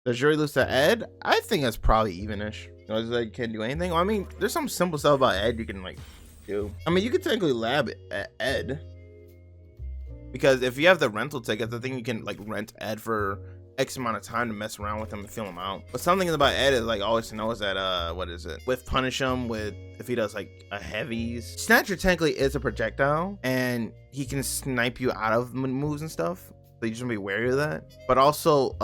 Does Yuri lose to Ed? I think that's probably evenish. You know, it's like can't do anything. Well, I mean, there's some simple stuff about Ed you can like do. I mean, you could technically lab Ed because if you have the rental tickets, I think you can like rent Ed for X amount of time to mess around with him and feel him out. But something about Ed is like always to know is that what is it? With punish him with if he does like a heavies. Snatcher technically is a projectile and he can snipe you out of moves and stuff. So you just want to be wary of that. But also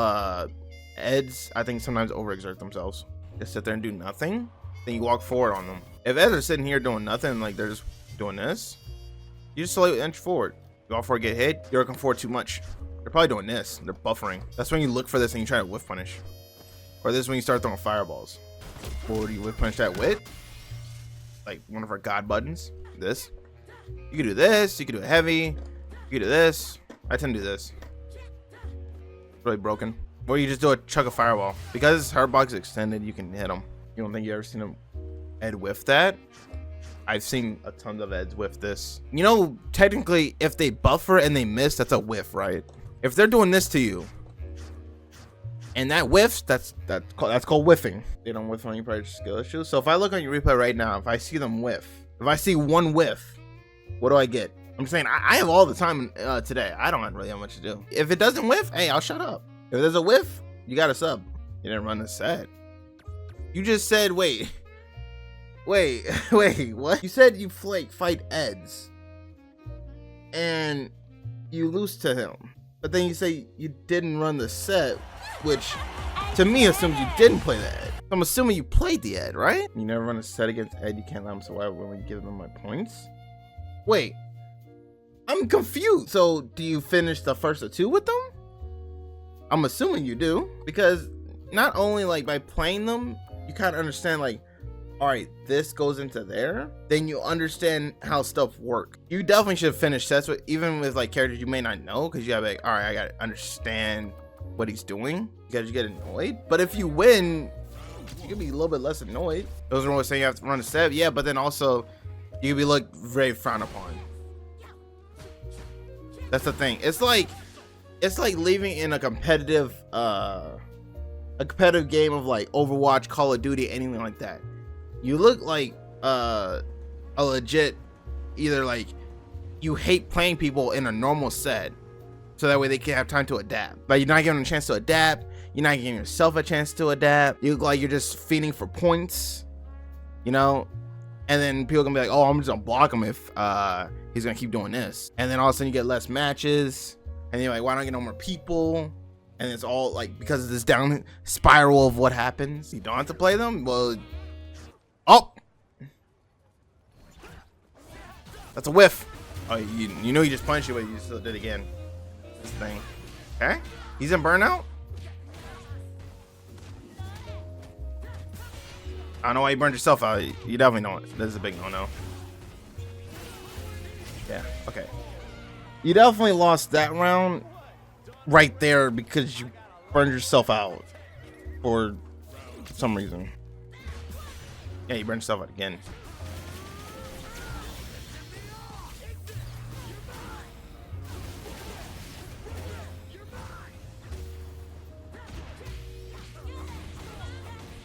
Eds I think sometimes overexert themselves. Just sit there and do nothing. Then you walk forward on them. If Eds are sitting here doing nothing, like they're just doing this, you just slowly inch forward. You all forward get hit, you're looking forward too much. They're probably doing this. They're buffering. That's when you look for this and you try to whiff punish. Or this is when you start throwing fireballs. Or do you whiff punish that with? Like one of our god buttons. This. You can do this. You can do it heavy. You can do this. I tend to do this. Really broken. Or you just do a chug of fireball. Because her box is extended, you can hit them. You don't think you ever seen him Ed whiff that? I've seen a ton of Eds whiff this. You know, technically, if they buffer and they miss, that's a whiff, right? If they're doing this to you, and that whiffs, that's called whiffing. They don't whiff on you, probably skill issues. So if I look on your replay right now, if I see them whiff, if I see one whiff, what do I get? I'm saying I have all the time today. I don't really have much to do. If it doesn't whiff, hey, I'll shut up. If there's a whiff, you got a sub. You didn't run the set. You just said, wait, what? You said you fight Eds, and you lose to him. But then you say you didn't run the set, which to me assumes you didn't play the Ed. I'm assuming you played the Ed, right? You never run a set against Ed, you can't let him survive when we give them my points. Wait, I'm confused. So do you finish the first of two with them? I'm assuming you do, because not only like by playing them, you kind of understand like, all right, this goes into there, then you understand how stuff work. You definitely should finish sets with, even with like characters you may not know, because you gotta be like, all right, I gotta understand what he's doing, because you get annoyed. But if you win, you can be a little bit less annoyed. Those are always saying you have to run a set, yeah, but then also you can be looked very frowned upon. That's the thing. It's like leaving in a competitive game of like Overwatch, Call of Duty, anything like that. You look like a legit, either like you hate playing people in a normal set, so that way they can have time to adapt. Like you're not giving them a chance to adapt. You're not giving yourself a chance to adapt. You look like you're just feeding for points, you know. And then people gonna be like, oh, I'm just gonna block him if he's gonna keep doing this. And then all of a sudden you get less matches, and you're like, why don't I get no more people? And it's all like because of this down spiral of what happens. You don't have to play them. Well. Oh, that's a whiff. Oh, you know you just punched you, but you still did it again. This thing. Okay, he's in burnout. I don't know why you burned yourself out. You definitely know it. This is a big no-no. Yeah. Okay. You definitely lost that round right there because you burned yourself out for some reason. Yeah, you burned yourself out again.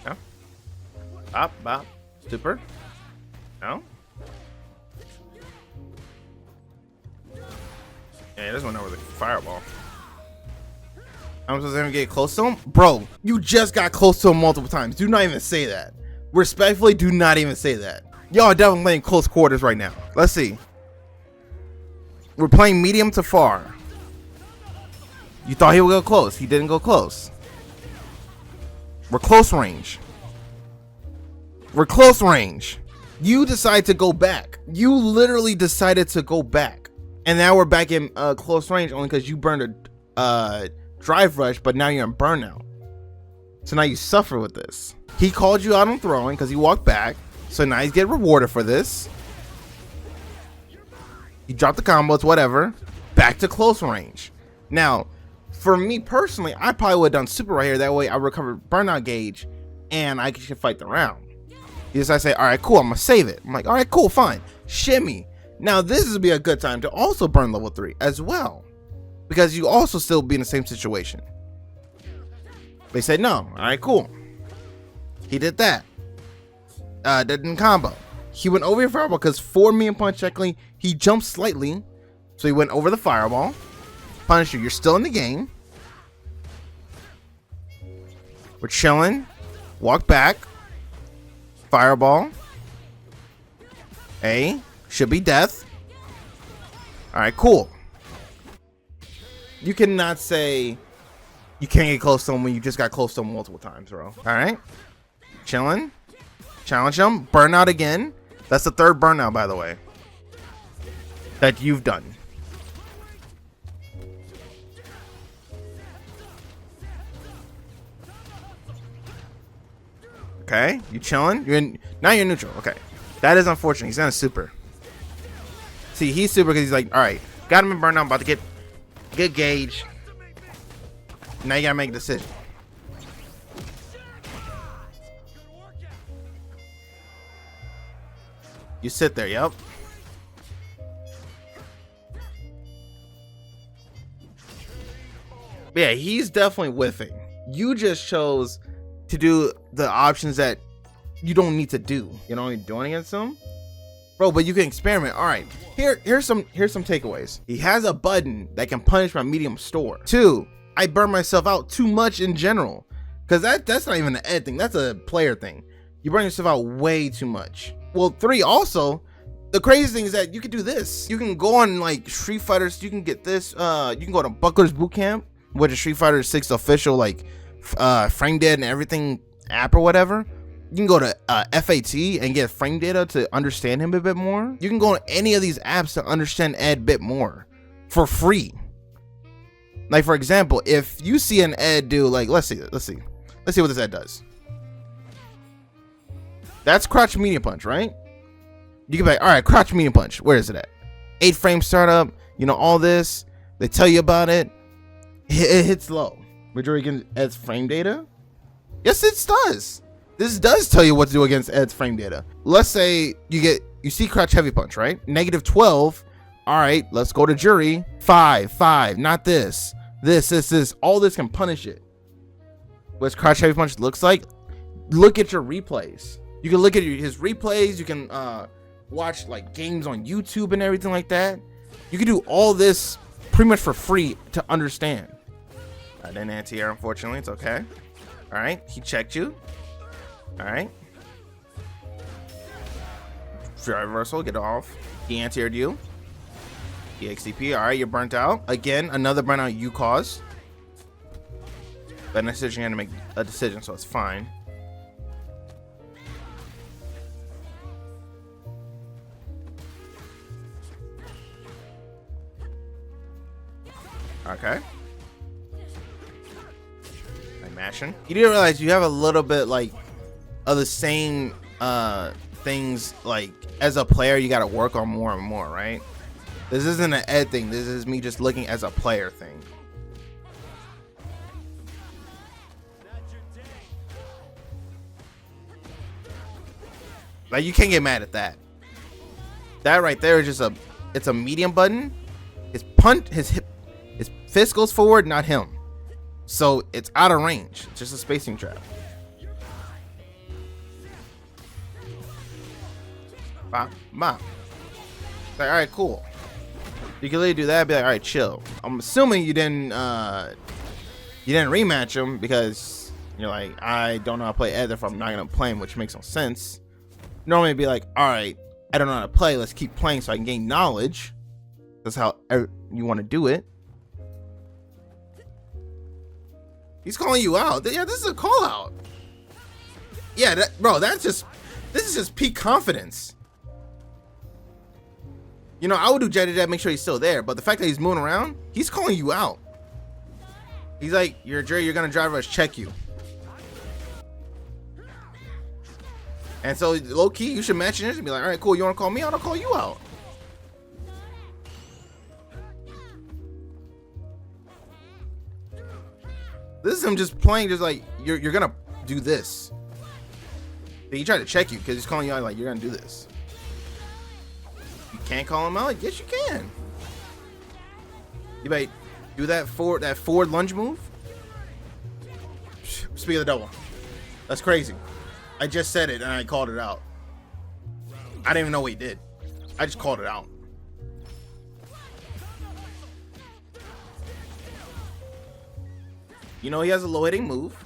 No. Bop. Super. No. Yeah, this one over the fireball. I'm supposed to even get close to him? Bro, you just got close to him multiple times. Do not even say that. Respectfully, do not even say that. Y'all are definitely playing close quarters right now. Let's see. We're playing medium to far. You thought he would go close. He didn't go close. We're close range. We're close range. You decide to go back. You literally decided to go back. And now we're back in close range only because you burned a drive rush, but now you're in burnout. So now you suffer with this. He called you out on throwing because he walked back. So now he's getting rewarded for this. You dropped the combos, whatever. Back to close range. Now, for me personally, I probably would have done super right here. That way I recovered burnout gauge and I could fight the round. He decides to say, all right, cool, I'm going to save it. I'm like, all right, cool, fine. Shimmy. Now, this would be a good time to also burn level 3 as well. Because you also still be in the same situation. They said no. All right, cool. He did that. Didn't combo. He went over your fireball because 4 million punch technically. He jumped slightly, so he went over the fireball. Punish you. You're still in the game. We're chilling. Walk back. Fireball. A. Should be death. Alright, cool. You cannot say you can't get close to him when you just got close to him multiple times, bro. Alright. Chilling. Challenge him. Burnout again. That's the 3rd burnout, by the way, that you've done. Okay, you chilling? Now you're neutral. Okay, that is unfortunate. He's not a super. See, he's super because he's like, all right, got him in burnout. I'm about to get gauge. Now you gotta make a decision. You sit there. Yep. Yeah, he's definitely whiffing. You just chose to do the options that you don't need to do. You know, you're doing against him, bro. But you can experiment. All right, here's some takeaways. He has a button that can punish my medium store. 2, I burn myself out too much in general, because that's not even an ed thing. That's a player thing. You burn yourself out way too much. Well, 3, also, the crazy thing is that you can do this. You can go on like Street Fighters. You can get this. You can go to Buckler's Bootcamp, which is Street Fighter 6 official like frame data and everything app or whatever. You can go to FAT and get frame data to understand him a bit more. You can go on any of these apps to understand Ed a bit more for free. Like, for example, if you see an Ed do like, let's see what this Ed does. That's crouch medium punch, right? You can be like, all right, crouch medium punch. Where is it at? 8 frame startup. You know, all this. They tell you about it. It hits low. Majority against Ed's frame data. Yes, it does. This does tell you what to do against Ed's frame data. Let's say you see crouch heavy punch, right? -12. All right, let's go to jury. 5. Not this. This. All this can punish it. What crouch heavy punch looks like? Look at your replays. You can look at his replays. You can watch like games on YouTube and everything like that. You can do all this pretty much for free to understand. I didn't anti-air, unfortunately. It's okay. All right, he checked you. All right. Drive reversal, get off. He anti-aired you. EXCP. All right, you're burnt out. Again, another burnout you caused. But in a decision, you had to make a decision, so it's fine. Okay. I'm mashing. You didn't realize you have a little bit like of the same things. Like as a player, you got to work on more and more, right? This isn't an ed thing. This is me just looking as a player thing. Like you can't get mad at that. That right there is just it's a medium button. His fist goes forward, not him. So it's out of range. It's just a spacing trap. Bop, bop. Like, all right, cool. You can literally do that. Be like, all right, chill. I'm assuming you didn't rematch him because you're like, I don't know how to play Ed if I'm not gonna play him, which makes no sense. Normally, it'd be like, all right, I don't know how to play. Let's keep playing so I can gain knowledge. That's how you want to do it. He's calling you out. Yeah, this is a call out. Yeah, bro, this is just peak confidence. You know, I would do Jetty that, make sure he's still there. But the fact that he's moving around, he's calling you out. He's like, you're a jury, you're gonna drive us, check you. And so low key, you should match it and be like, all right, cool, you wanna call me out? I'll call you out. This is him just playing, just like you're gonna do this. He tried to check you because he's calling you out like you're gonna do this. You can't call him out. Yes, you can. You might do that forward lunge move. Speak of the devil. That's crazy. I just said it and I called it out. I didn't even know what he did. I just called it out. You know he has a low hitting move.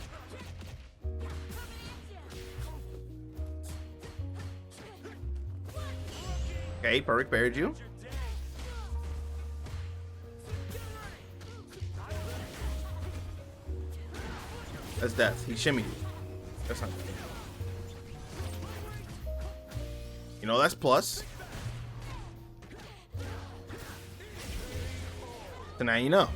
Okay, perfect, buried you. That's death. He shimmied you. That's not good. You know, that's plus. So now you know.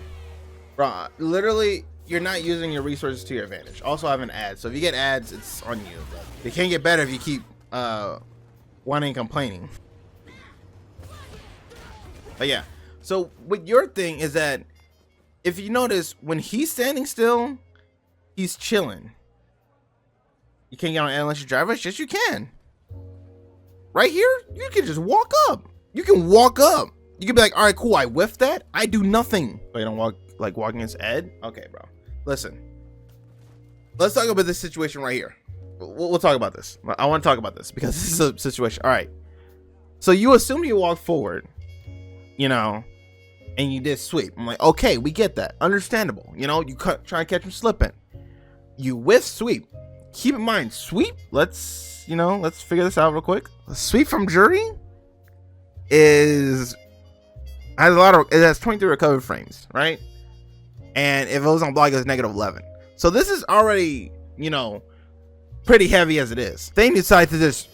Bro, literally, you're not using your resources to your advantage. Also, I have an ad. So if you get ads, it's on you. But it can't get better if you keep whining and complaining. But yeah. So with your thing is that if you notice, when he's standing still, he's chilling. You can't get on unless you drive rush. Yes, you can. Right here, you can just walk up. You can walk up. You can be like, all right, cool. I whiffed that. I do nothing. But you don't walk like walking against Ed. Okay, bro. Listen. Let's talk about this situation right here. We'll talk about this. I want to talk about this because this is a situation. All right. So you assume you walk forward, you know, and you did sweep. I'm like, okay, we get that. Understandable. You know, you try and catch him slipping. You whiff sweep. Keep in mind, sweep. Let's figure this out real quick. A sweep from jury has 23 recovered frames, right? And if it was on block, it's -11. So this is already, you know, pretty heavy as it is. They decide to just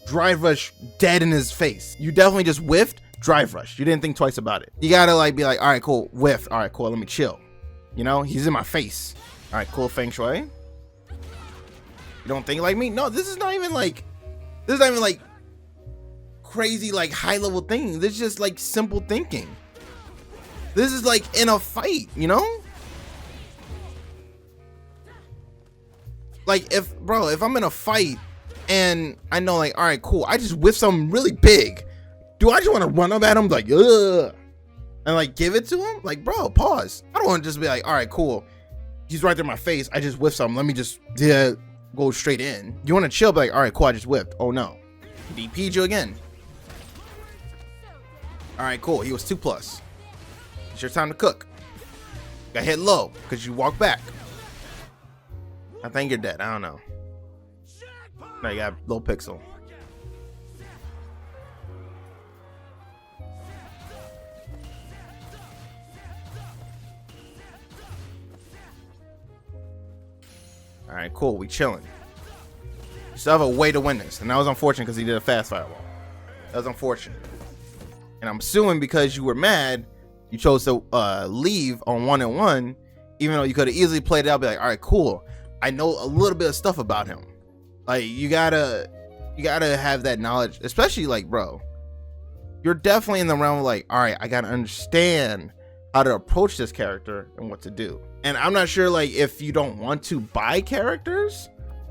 drive rush dead in his face. You definitely just whiffed, drive rush. You didn't think twice about it. You gotta like be like, all right, cool, whiff. All right, cool, let me chill. You know, he's in my face. All right, cool, feng shui. You don't think like me? No, this is not even like crazy like high level thing. This is just like simple thinking. This is like in a fight, you know? Like if I'm in a fight and I know like, all right, cool, I just whiff something really big. Do I just want to run up at him like, ugh, and like give it to him? Like, bro, pause. I don't want to just be like, all right, cool, he's right there in my face. I just whiffed something. Let me just go straight in. You want to chill, be like, all right, cool, I just whipped. Oh no, DP'd you again. All right, cool, he was 2+. It's your time to cook. Got hit low because you walk back. I think you're dead. I don't know. No, you got low pixel. All right, cool. We chilling. You still have a way to win this, and that was unfortunate because he did a fast fireball. That was unfortunate. And I'm assuming because you were mad, you chose to leave on 1-1, even though you could have easily played it out. Be like, all right, cool, I know a little bit of stuff about him. Like you gotta have that knowledge, especially like, bro, you're definitely in the realm of like, all right, I gotta understand how to approach this character and what to do. And I'm not sure like if you don't want to buy characters.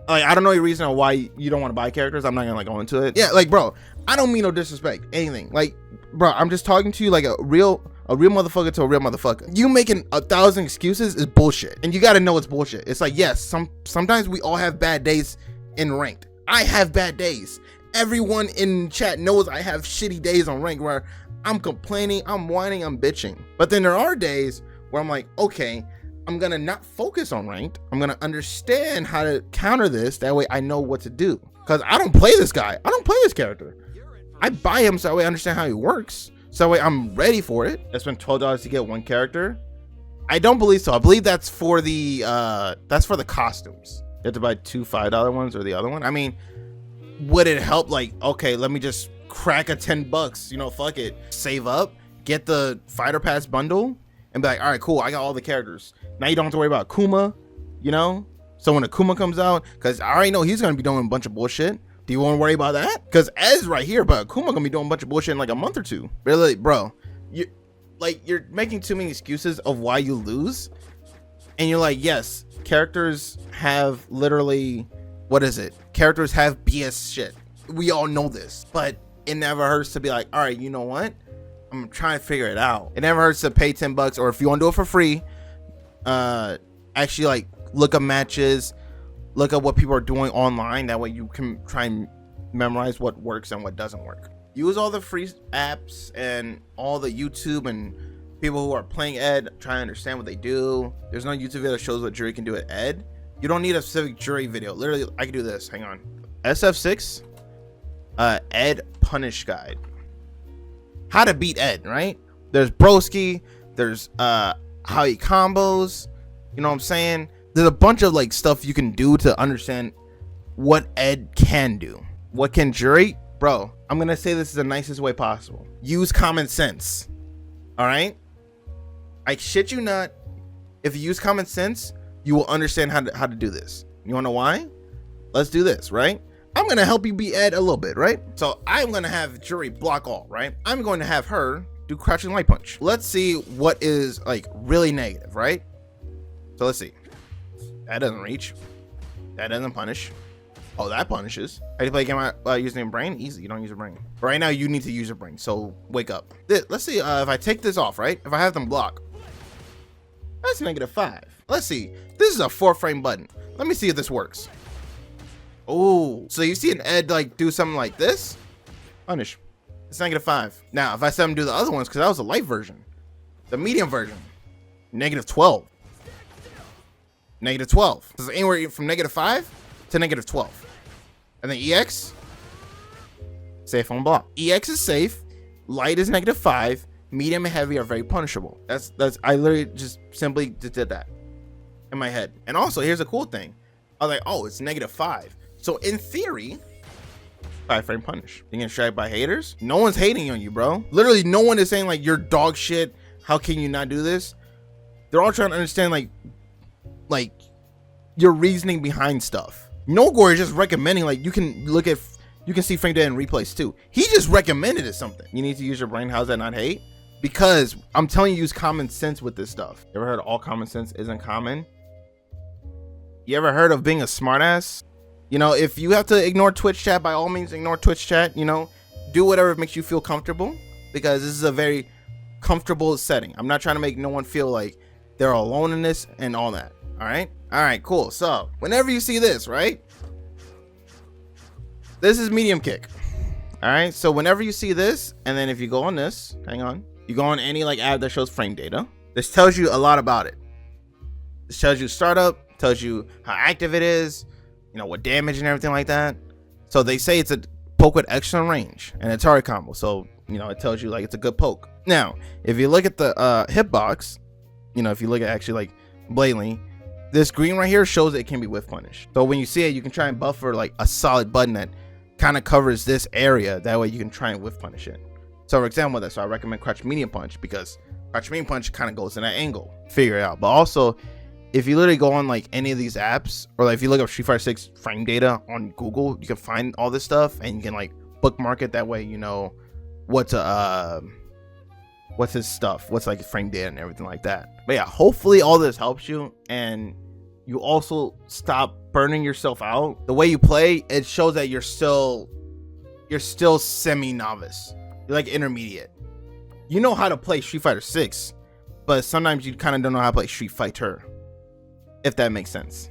Like, I don't know your reason why you don't want to buy characters. I'm not gonna like go into it. Yeah, like, bro, I don't mean no disrespect, anything. Like, bro, I'm just talking to you like a real motherfucker to a real motherfucker. You making 1,000 excuses is bullshit, and you gotta know it's bullshit. It's like, yes, sometimes we all have bad days in ranked. I have bad days. Everyone in chat knows I have shitty days on rank where I'm complaining, I'm whining, I'm bitching. But then there are days where I'm like, okay, I'm gonna not focus on ranked. I'm gonna understand how to counter this. That way I know what to do. Cause I don't play this guy. I don't play this character. I buy him so that way I understand how he works. So that way I'm ready for it. I spent $12 to get one character. I don't believe so. I believe that's for the costumes. You have to buy 2 $5 ones or the other one. I mean, would it help? Like, okay, let me just crack a $10. You know, fuck it. Save up, get the fighter pass bundle, and be like, all right, cool, I got all the characters. Now you don't have to worry about Kuma, you know? So when Akuma comes out, because I already know he's going to be doing a bunch of bullshit. Do you want to worry about that? Because Ez right here, but Akuma going to be doing a bunch of bullshit in like a month or two. Really, bro, you're making too many excuses of why you lose. And you're like, yes, characters have literally, what is it? Characters have BS shit. We all know this. But it never hurts to be like, all right, you know what? I'm trying to figure it out. It never hurts to pay $10, or if you want to do it for free, actually like look up matches, look at what people are doing online. That way you can try and memorize what works and what doesn't work. Use all the free apps and all the YouTube and people who are playing Ed, try to understand what they do. There's no YouTube video that shows what Jury can do at Ed. You don't need a specific Jury video. Literally, I can do this. Hang on. SF6 Ed Punish Guide. How to beat Ed, right? There's Broski, there's how he combos, you know what I'm saying? There's a bunch of like stuff you can do to understand what Ed can do. What can Jury? Bro, I'm gonna say this is the nicest way possible. Use common sense. All right? I shit you not. If you use common sense, you will understand how to do this. You wanna know why? Let's do this, right? I'm gonna help you beat Ed a little bit, right? So I'm gonna have Jury block all, right? I'm going to have her do crouching light punch. Let's see what is like really negative, right? So let's see. That doesn't reach. That doesn't punish. Oh, that punishes. How do you play a game using your brain? Easy, you don't use your brain. But right now you need to use your brain, so wake up. Let's see if I take this off, right? If I have them block, that's -5. Let's see. This is a 4-frame button. Let me see if this works. Oh, so you see an Ed like do something like this? Punish. It's -5. Now, if I set him to do the other ones, because that was the light version, the medium version, -12. -12. So anywhere from -5 to -12. And then EX, safe on block. EX is safe. Light is -5. Medium and heavy are very punishable. That's I literally just simply did that in my head. And also, here's a cool thing. I was like, oh, it's -5. So in theory, 5-frame punish. You get striked by haters? No one's hating on you, bro. Literally, no one is saying like you're dog shit. How can you not do this? They're all trying to understand like your reasoning behind stuff. No Gore is just recommending like you can see frame data in replays too. He just recommended it something. You need to use your brain. How's that not hate? Because I'm telling you, use common sense with this stuff. You ever heard all common sense isn't common? You ever heard of being a smartass? You know, if you have to ignore Twitch chat, by all means ignore Twitch chat. You know, do whatever makes you feel comfortable, because this is a very comfortable setting. I'm not trying to make no one feel like they're alone in this and all that. All right, cool. So whenever you see this, right, this is medium kick. All right, so whenever you see this, and then if you go on this, hang on, you go on any like app that shows frame data, this tells you a lot about it. This tells you startup, tells you how active it is, you know, what damage and everything like that. So they say it's a poke with excellent range and a target combo, so you know it tells you like it's a good poke. Now if you look at the hitbox, you know, if you look at actually like blatantly, this green right here shows that it can be whiff punish. So when you see it, you can try and buffer like a solid button that kind of covers this area. That way you can try and whiff punish it. So for example, that's why I recommend crouch medium punch, because crouch medium punch kind of goes in that angle. Figure it out. But also, if you literally go on like any of these apps, or like if you look up Street Fighter 6 frame data on Google, you can find all this stuff and you can like bookmark it. That way you know what's his stuff, what's like frame data and everything like that. But yeah, hopefully all this helps you, and you also stop burning yourself out. The way you play, it shows that you're still semi-novice. You're like intermediate. You know how to play Street Fighter 6, but sometimes you kind of don't know how to play Street Fighter, if that makes sense.